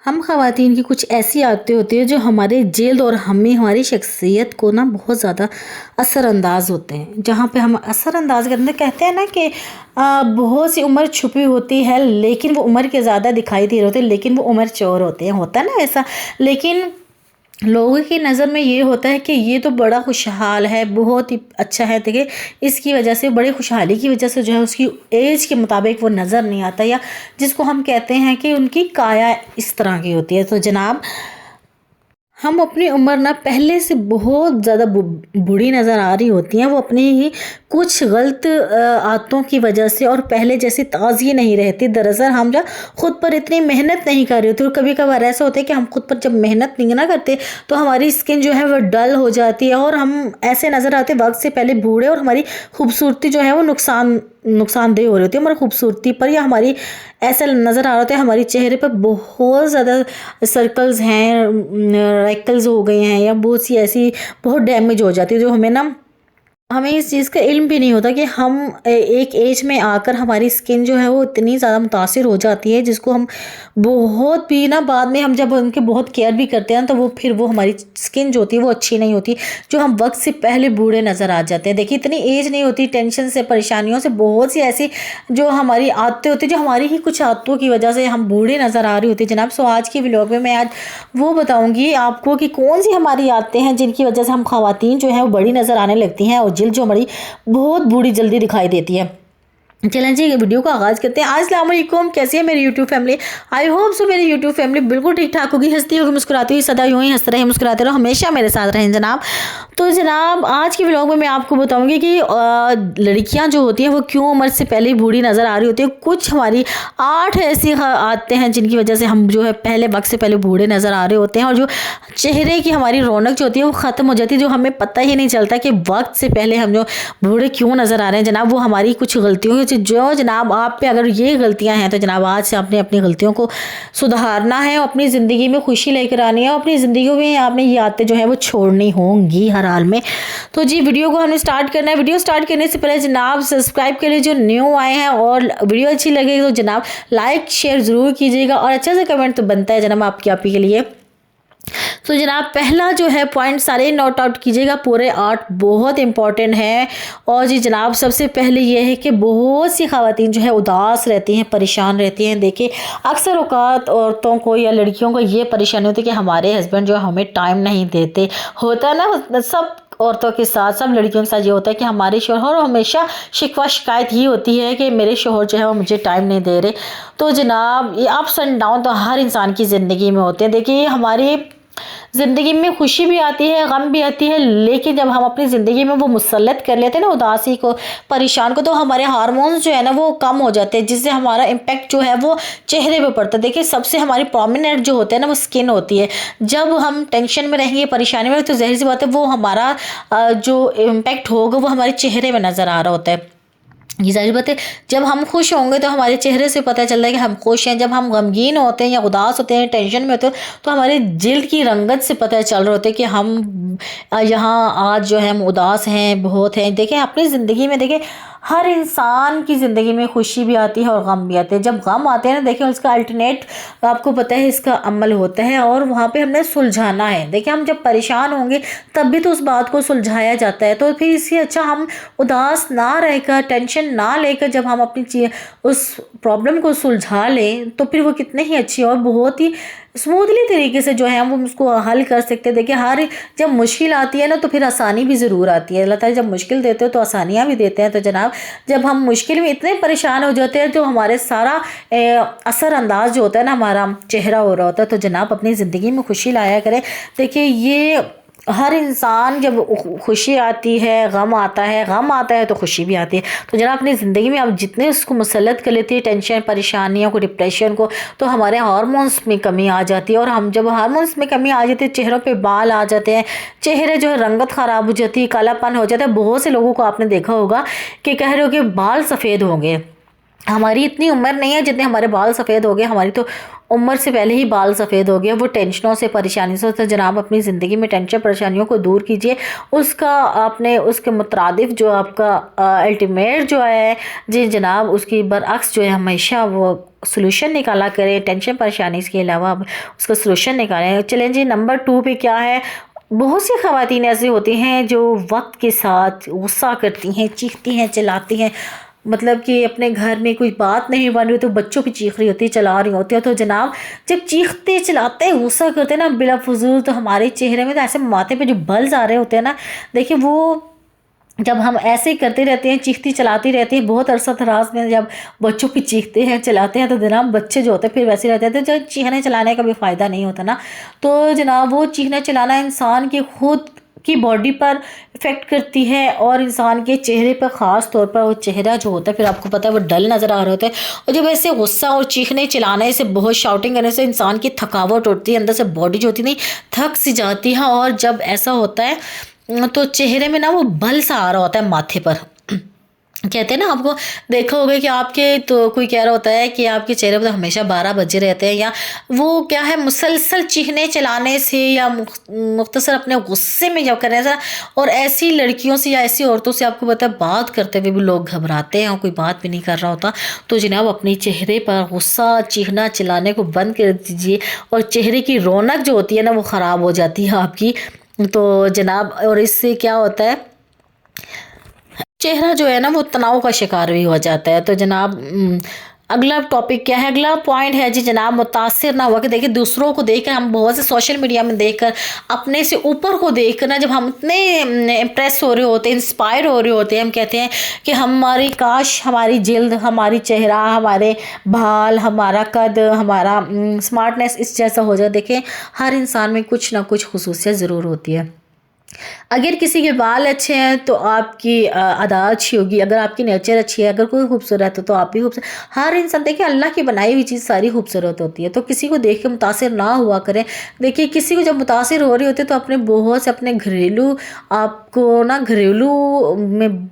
हम ख़वातीन की कुछ ऐसी आदतें होती हैं जो हमारे जिल्द और हमें हमारी शख्सियत को ना बहुत ज़्यादा असरअंदाज होते हैं। जहाँ पे हम असरअंदाज करते कहते हैं ना कि बहुत सी उम्र छुपी होती है लेकिन वो उम्र के ज़्यादा दिखाई दे रहे होते हैं, लेकिन वो उम्र चोर होते हैं, होता है ना ऐसा। लेकिन लोगों की नज़र में ये होता है कि ये तो बड़ा खुशहाल है, बहुत ही अच्छा है। देखिए, इसकी वजह से, बड़ी खुशहाली की वजह से जो है उसकी एज के मुताबिक वो नज़र नहीं आता, या जिसको हम कहते हैं कि उनकी काया इस तरह की होती है। तो जनाब, हम अपनी उम्र ना पहले से बहुत ज़्यादा बूढ़ी नज़र आ रही होती हैं। वो अपनी ही कुछ गलत आदतों की वजह से और पहले जैसी ताज़गी नहीं रहती। दरअसल हम जब खुद पर इतनी मेहनत नहीं कर रहे होते, और कभी कभार ऐसा होता है कि हम खुद पर जब मेहनत नहीं ना करते तो हमारी स्किन जो है वो डल हो जाती है और हम ऐसे नज़र आते वक्त से पहले बूढ़े, और हमारी खूबसूरती जो है वो नुकसानदेह हो रही होती है हमारी खूबसूरती पर, या हमारी ऐसा नज़र आ रहा होता है हमारे चेहरे पर बहुत ज़्यादा सर्कल्स हैं, रैकल्स हो गए हैं, या बहुत सी ऐसी बहुत डैमेज हो जाती है जो हमें इस चीज़ का इल्म भी नहीं होता कि हम एक एज में आकर हमारी स्किन जो है वो इतनी ज़्यादा मुतासिर हो जाती है, जिसको हम बहुत भी ना बाद में हम जब उनके बहुत केयर भी करते हैं तो वो हमारी स्किन जो होती है वो अच्छी नहीं होती, जो हम वक्त से पहले बूढ़े नज़र आ जाते हैं। देखिए, इतनी एज नहीं होती, टेंशन से, परेशानियों से, बहुत सी ऐसी जो हमारी आदतें होती है, जो हमारी ही कुछ आदतों की वजह से हम बूढ़े नज़र आ रही होती है जनाब। सो आज की व्लॉग में मैं आज वो बताऊँगी आपको कि कौन सी हमारी आदतें हैं जिनकी वजह से हम ख़वातीन जो है वो बड़ी नज़र आने लगती हैं और जिल्द जो हमारी बहुत बूढ़ी जल्दी दिखाई देती है। चलें जी, वीडियो का आगाज़ करते हैं। अस्सलाम वालेकुम, कैसी है मेरी YouTube family? I hope so मेरी यूट्यूब फैमिली बिल्कुल ठीक ठाक होगी, हंसती होगी, मुस्कुराती हुई, सदा यूँ ही हंसते रहे, मुस्कुराते रहो, हमेशा मेरे साथ रहें जनाब। तो जनाब, आज की व्लॉग में मैं आपको बताऊंगी कि लड़कियां जो होती हैं वो क्यों उम्र से पहले बूढ़ी नज़र आ रही होती है। कुछ हमारी 8 ऐसी आदतें हैं जिनकी वजह से हम जो है पहले वक्त से पहले बूढ़े नज़र आ रहे होते हैं, और जो चेहरे की हमारी रौनक जो होती है वो ख़त्म हो जाती है, जो हमें पता ही नहीं चलता कि वक्त से पहले हम जो बूढ़े क्यों नज़र आ रहे हैं जनाब। वो हमारी कुछ गलतियों की, जो जनाब आप पे अगर ये गलतियां हैं तो जनाब आज से आपने अपनी गलतियों को सुधारना है और अपनी ज़िंदगी में खुशी लेकर आनी है, और अपनी ज़िंदगी में आपने ये आदतें जो है वो छोड़नी होंगी हर हाल में। तो जी, वीडियो को हमें स्टार्ट करना है। वीडियो स्टार्ट करने से पहले जनाब सब्सक्राइब के लिए जो न्यू आए हैं, और वीडियो अच्छी लगेगी तो जनाब लाइक शेयर ज़रूर कीजिएगा, और अच्छा से कमेंट तो बनता है जनाब आपकी आपी के लिए। तो जनाब, पहला जो है पॉइंट सारे नोट आउट कीजिएगा, पूरे 8 बहुत इंपॉर्टेंट है। और जी जनाब, सबसे पहले ये है कि बहुत सी ख़वातीन जो है उदास रहती हैं, परेशान रहती हैं। देखिए, अक्सर औक़ात औरतों को या लड़कियों को ये परेशानी होती है कि हमारे हस्बैंड जो है हमें टाइम नहीं देते। होता है ना, सब औरतों के साथ, सब लड़कियों के साथ ये होता है कि हमारे शौहर, हमेशा शिकवा शिकायत ही होती है कि मेरे शौहर जो है वो मुझे टाइम नहीं दे रहे। तो जनाब, ये अप्स एंड डाउन तो हर इंसान की ज़िंदगी में होते हैं। देखिए, हमारी ज़िंदगी में खुशी भी आती है, गम भी आती है, लेकिन जब हम अपनी ज़िंदगी में वो मुसल्लत कर लेते हैं ना उदासी को, परेशान को, तो हमारे हार्मोन्स जो है ना वो कम हो जाते हैं, जिससे हमारा इम्पैक्ट जो है वो चेहरे पे पड़ता है। देखिए, सबसे हमारी प्रोमिनेंट जो होते हैं ना वो स्किन होती है। जब हम टेंशन में रहेंगे, परेशानी में, तो ज़ाहिर सी बात है वो हमारा जो इम्पैक्ट होगा वो हमारे चेहरे में नज़र आ रहा होता है। ये ज़ाहिर बात है, जब हम खुश होंगे तो हमारे चेहरे से पता चलता है कि हम खुश हैं। जब हम गमगीन होते हैं या उदास होते हैं, टेंशन में होते हैं, तो हमारे जिल्द की रंगत से पता चल रहा होता है कि हम यहाँ आज जो है हम उदास हैं, बहुत हैं। देखें, अपनी ज़िंदगी में देखें, हर इंसान की ज़िंदगी में खुशी भी आती है और गम भी आते हैं। जब गम आते हैं ना, देखिए उसका अल्टरनेट आपको पता है इसका अमल होता है, और वहाँ पे हमने सुलझाना है। देखिए, हम जब परेशान होंगे तब भी तो उस बात को सुलझाया जाता है। तो फिर इससे अच्छा हम उदास ना रहकर, टेंशन ना लेकर, जब हम अपनी उस प्रॉब्लम को सुलझा लें तो फिर वो कितने ही अच्छी और बहुत ही स्मूथली तरीके से जो है हम उसको हल कर सकते हैं। देखिए, हर जब मुश्किल आती है ना तो फिर आसानी भी ज़रूर आती है। अल्लाह ताला जब मुश्किल देते हो तो आसानियाँ भी देते हैं। तो जनाब, जब हम मुश्किल में इतने परेशान हो जाते हैं तो हमारे सारा असरअंदाज जो होता है ना, हमारा चेहरा हो रहा होता है। तो जनाब, अपनी ज़िंदगी में खुशी लाया करें। देखिए, ये हर इंसान, जब खुशी आती है, गम आता है तो खुशी भी आती है। तो जनाब, अपनी ज़िंदगी में आप जितने उसको मुसल्लत कर लेती है, टेंशन, परेशानियों को, डिप्रेशन को, तो हमारे हार्मोन्स में कमी आ जाती है। और हम जब हार्मोन्स में कमी आ जाती है, चेहरों पे बाल आ जाते हैं, चेहरे जो है रंगत ख़राब हो जाती है, कालापन हो जाता है। बहुत से लोगों को आपने देखा होगा कि कह रहे हो कि बाल सफ़ेद होंगे, हमारी इतनी उम्र नहीं है जितने हमारे बाल सफ़ेद हो गए, हमारी तो उम्र से पहले ही बाल सफ़ेद हो गए। वो टेंशनों से, परेशानी से, तो जनाब अपनी ज़िंदगी में टेंशन परेशानियों को दूर कीजिए। उसका आपने उसके मुतरादिफ जो आपका अल्टीमेट जो है जी जनाब, उसकी बरअक्स जो है हमेशा वो सोल्यूशन निकाला करें। टेंशन परेशानी के अलावा आप उसका सोल्यूशन निकालें। चलें जी, नंबर 2 पे क्या है। बहुत सी ख़वातीन ऐसी होती हैं जो वक्त के साथ गुस्सा करती हैं, चीखती हैं, चिल्लाती हैं। मतलब कि अपने घर में कोई बात नहीं बन रही तो बच्चों की चीख रही होती है, चला रही होती है। तो जनाब जब चीखते चिल्लाते गुस्सा करते हैं ना बिला फजूल, तो हमारे चेहरे में तो ऐसे माथे पे जो बल्स आ रहे होते हैं ना, देखिए वो जब हम ऐसे ही करते रहते हैं, चीखती चलाती रहती हैं बहुत अरसा दराज में, जब बच्चों पे चीखते हैं चलाते हैं तो जनाब बच्चे जो होते हैं फिर वैसे रहते हैं। तो जो चीखने चलाने का भी फ़ायदा नहीं होता ना, तो जनाब वो चीखना चलाना इंसान की खुद की बॉडी पर इफ़ेक्ट करती है और इंसान के चेहरे पर ख़ास तौर पर वो चेहरा जो होता है फिर आपको पता है वो डल नज़र आ रहे होते हैं। और जब ऐसे गुस्सा और चीखने चिल्लाने से, बहुत शाउटिंग करने से इंसान की थकावट होती है, अंदर से बॉडी जो होती है नहीं थक सी जाती है। और जब ऐसा होता है तो चेहरे में ना वो बल सा आ रहा होता है माथे पर। कहते हैं ना, आपको देखा होगा कि आपके तो कोई कह रहा होता है कि आपके चेहरे पर तो हमेशा 12 बजे रहते हैं, या वो क्या है मुसलसल चीखने चलाने से या मुख्तसर अपने गुस्से में जब करने से। और ऐसी लड़कियों से या ऐसी औरतों से आपको पता है बात करते हुए भी लोग घबराते हैं और कोई बात भी नहीं कर रहा होता। तो जनाब अपने चेहरे पर गुस्सा चीखना चिल्लाने को बंद कर दीजिए और चेहरे की रौनक जो होती है ना वो ख़राब हो जाती है आपकी। तो जनाब और इससे क्या होता है, चेहरा जो है ना वो तनाव का शिकार भी हो जाता है। तो जनाब अगला टॉपिक क्या है, अगला पॉइंट है जी जनाब, मुतासिर ना हुआ कि देखिए दूसरों को देखकर, हम बहुत से सोशल मीडिया में देखकर अपने से ऊपर को देखकर ना जब हम इतने इम्प्रेस हो रहे होते हैं, इंस्पायर हो रहे होते हैं, हम कहते हैं कि हमारी काश हमारी जिल्द, हमारी चेहरा, हमारे बाल, हमारा कद, हमारा स्मार्टनेस इस जैसा हो जाए। देखें हर इंसान में कुछ ना कुछ खुसूसियत ज़रूर होती है। अगर किसी के बाल अच्छे हैं तो आपकी अदा अच्छी होगी, अगर आपकी नेचर अच्छी है, अगर कोई खूबसूरत है तो आप भी खूबसूरत। हर इंसान देखिए अल्लाह की बनाई हुई चीज़ सारी खूबसूरत होती है। तो किसी को देख के मुतासिर ना हुआ करें। देखिए किसी को जब मुतासिर हो रही होती है तो अपने बहुत से अपने घरेलू, आपको ना घरेलू में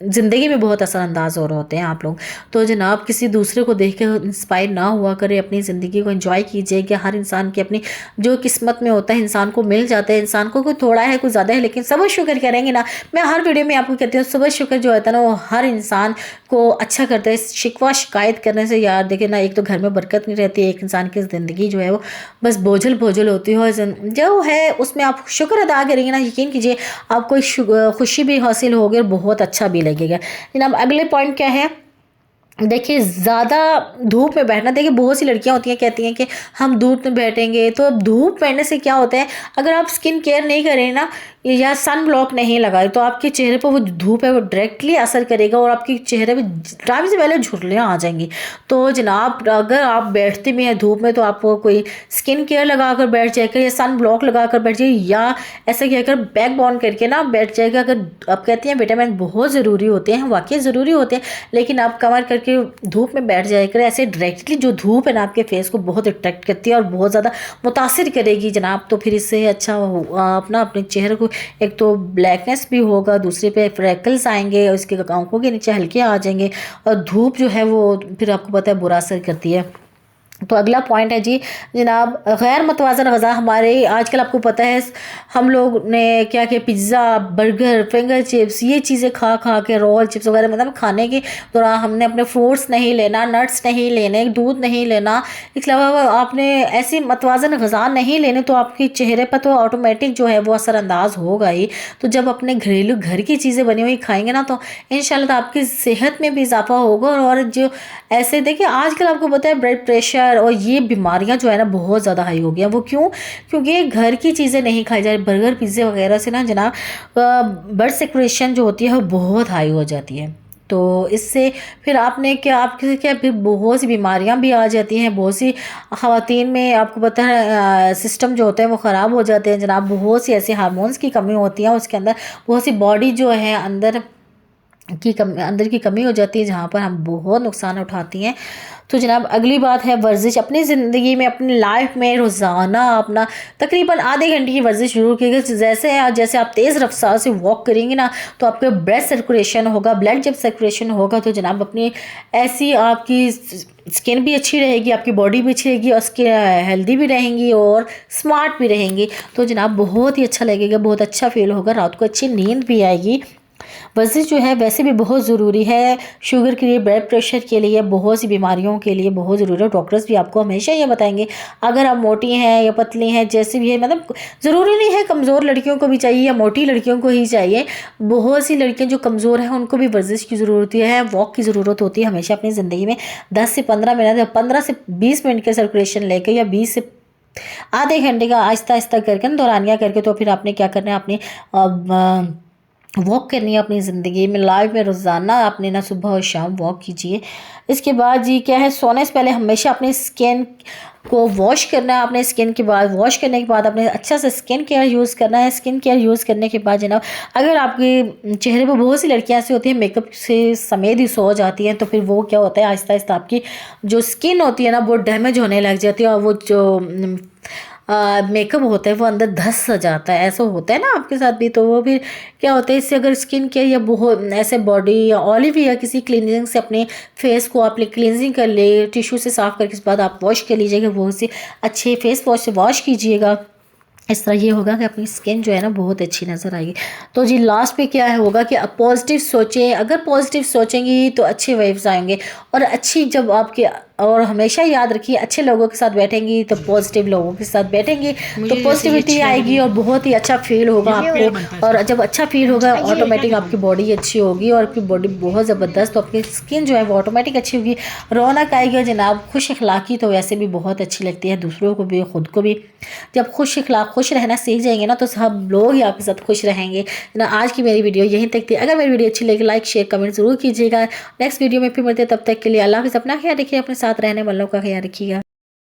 ज़िंदगी में बहुत असरअंदाज हो रहे होते हैं आप लोग। तो जनाब किसी दूसरे को देख के इंस्पायर ना हुआ करें, अपनी ज़िंदगी को एंजॉय कीजिए कि हर इंसान की अपनी जो किस्मत में होता है इंसान को मिल जाता है। इंसान को कोई थोड़ा है कोई ज़्यादा है, लेकिन सब्र शुक्र करेंगे ना। मैं हर वीडियो में आपको कहती हूँ सब्र शुक्र जो होता है ना वो हर इंसान को अच्छा करता है। शिकवा शिकायत करने से यार देखिए ना, एक तो घर में बरकत नहीं रहती है, एक इंसान की ज़िंदगी जो है वो बस बोझल बोझल होती है। और जो है उसमें आप शुक्र अदा करेंगे ना, यकीन कीजिए आपको खुशी भी हासिल होगी और बहुत अच्छा भी लगेगा। जनाब अगले पॉइंट क्या है, देखिए ज़्यादा धूप में बैठना। देखिए बहुत सी लड़कियां होती हैं कहती हैं कि हम धूप में बैठेंगे, तो अब धूप बैठने से क्या होता है, अगर आप स्किन केयर नहीं करें ना या सन ब्लॉक नहीं लगाए तो आपके चेहरे पर वो धूप है वो डायरेक्टली असर करेगा और आपके चेहरे पे टाइम से पहले झुर्रियाँ आ जाएंगी। तो जनाब अगर आप बैठते भी हैं धूप में तो आपको कोई स्किन केयर लगा कर बैठ जाएगा या सन ब्लॉक लगा कर बैठ जाइए, या ऐसा क्या कर बैक बॉन्ड करके ना बैठ जाएगा। अगर आप कहती हैं विटामिन बहुत ज़रूरी होते हैं, वाकई ज़रूरी होते हैं, लेकिन आप कमर करके धूप में बैठ जाया करें। ऐसे डायरेक्टली जो धूप है ना आपके फेस को बहुत अट्रैक्ट करती है और बहुत ज़्यादा मुतासिर करेगी जनाब। तो फिर इससे अच्छा अपना अपने चेहरे को, एक तो ब्लैकनेस भी होगा, दूसरे पे फ्रैकल्स आएंगे और इसके आंखों के नीचे हल्के आ जाएंगे। और धूप जो है वो फिर आपको पता है बुरा असर करती है। तो अगला पॉइंट है जी जनाब, गैर मुतवाज़न ग़ज़ा। हमारे आजकल आपको पता है हम लोग ने क्या किया, पिज़्ज़ा, बर्गर, फिंगर चिप्स, ये चीज़ें खा खा के, रोल चिप्स वगैरह, मतलब खाने के दौरान हमने अपने फ्रूट्स नहीं लेना, नट्स नहीं लेने, दूध नहीं लेना, इसके अलावा आपने ऐसी मुतवाज़न ग़ज़ा नहीं लेने तो आपके चेहरे पर तो ऑटोमेटिक जो है वो असरअंदाज होगा ही। तो जब अपने घरेलू घर की चीज़ें बनी हुई खाएंगे ना तो इंशाल्लाह आपकी सेहत में भी इजाफा होगा। और जो ऐसे देखिए आजकल आपको पता है ब्लड प्रेशर और ये बीमारियां जो है ना बहुत ज़्यादा हाई हो गई हैं। वो क्यों? क्योंकि घर की चीज़ें नहीं खाई जा रही। बर्गर पिज़्ज़े वगैरह से ना जनाब ब्लड सर्कुलेशन जो होती है वो बहुत हाई हो जाती है। तो इससे फिर आपने क्या, आपके क्या फिर बहुत सी बीमारियां भी आ जाती हैं। बहुत सी ख़वातीन में आपको पता है सिस्टम जो होते हैं वो ख़राब हो जाते हैं जनाब। बहुत सी ऐसे हार्मोन्स की कमी होती है उसके अंदर, बहुत सी बॉडी जो है अंदर अंदर की कमी हो जाती है, जहाँ पर हम बहुत नुकसान उठाती हैं। तो जनाब अगली बात है वर्जिश। अपनी ज़िंदगी में, अपनी लाइफ में रोज़ाना अपना तकरीबन आधे घंटे की वर्जिश जरूर कीजिए। जैसे आप तेज़ रफ्तार से वॉक करेंगे ना, तो आपके ब्लड सर्कुलेशन होगा। ब्लड जब सर्कुलेशन होगा तो जनाब अपनी ऐसी आपकी स्किन भी अच्छी रहेगी, आपकी बॉडी भी अच्छी रहेगी, और स्किन हेल्दी भी रहेंगी और स्मार्ट भी रहेंगी। तो जनाब बहुत ही अच्छा लगेगा, बहुत अच्छा फील होगा, रात को अच्छी नींद भी आएगी। वर्जिश जो है वैसे भी बहुत ज़रूरी है, शुगर के लिए, ब्लड प्रेशर के लिए, बहुत सी बीमारियों के लिए बहुत ज़रूरी है। डॉक्टर्स भी आपको हमेशा ये बताएंगे, अगर आप मोटी हैं या पतली हैं, जैसे भी है, मतलब ज़रूरी नहीं है कमज़ोर लड़कियों को भी चाहिए या मोटी लड़कियों को ही चाहिए। बहुत सी लड़कियाँ जो कमज़ोर हैं उनको भी वर्जिश की ज़रूरत है, वॉक की ज़रूरत होती है हमेशा अपनी ज़िंदगी में। 10 से 15 मिनट या 15 से 20 मिनट के सर्कुलेशन लेकर, या 20 से आधे घंटे का आहिस्ता आहिस्ता करके दौरानिया करके, तो फिर आपने क्या करना है, अपनी वॉक करनी है अपनी ज़िंदगी में, लाइफ में रोज़ाना आपने ना सुबह और शाम वॉक कीजिए। इसके बाद जी क्या है, सोने से पहले हमेशा अपनी स्किन को वॉश करना है। अपने स्किन के बाद, वॉश करने के बाद अपने अच्छा से स्किन केयर यूज़ करना है। स्किन केयर यूज़ करने के बाद जनाब, अगर आपके चेहरे पर, बहुत सी लड़कियां ऐसी होती हैं मेकअप से समेत ही सो जाती हैं, तो फिर वो क्या होता है, आहिस्ता आहिस्ता आपकी जो स्किन होती है ना वो डैमेज होने लग जाती है, और वो जो मेकअप होता है वो अंदर धस सा जाता है। ऐसा होता है ना आपके साथ भी। तो वो फिर क्या होता है, इससे अगर स्किन केयर या बहुत ऐसे बॉडी या ऑलिव या किसी क्लीनिंग से अपने फेस को आप क्लींजिंग कर ले, टिश्यू से साफ़ करके इसके बाद आप वॉश कर लीजिएगा, बहुत सी अच्छे फेस वॉश से वॉश कीजिएगा। इस तरह ये होगा कि अपनी स्किन जो है ना बहुत अच्छी नज़र आएगी। तो जी लास्ट पे क्या है होगा कि आप पॉजिटिव सोचें। अगर पॉजिटिव सोचेंगी तो अच्छे वाइब्स आएंगे, और अच्छी जब आपके, और हमेशा याद रखिए अच्छे लोगों के साथ बैठेंगी तो पॉजिटिव लोगों के साथ बैठेंगी तो पॉजिटिविटी आएगी, और बहुत ही अच्छा फील होगा आपको। और जब अच्छा फील होगा ऑटोमेटिक आपकी बॉडी अच्छी होगी, और आपकी बॉडी बहुत ज़बरदस्त, तो आपकी स्किन जो है वो ऑटोमेटिक अच्छी होगी, रौनक आएगी। जनाब खुश अखलाकी तो वैसे भी बहुत अच्छी लगती है, दूसरों को भी, ख़ुद को भी। जब खुश रहना सीख जाएंगे ना, तो सब लोग ही आपके साथ खुश रहेंगे ना। आज की मेरी वीडियो यहीं तक थी। अगर मेरी वीडियो अच्छी लगी, लाइक शेयर कमेंट ज़रूर कीजिएगा। नेक्स्ट वीडियो में फिर मिलते हैं, तब तक के लिए अल्लाह हाफ़िज़। अपना ख्याल रखिए, अपने साथ रहने वालों का ख्याल रखिएगा।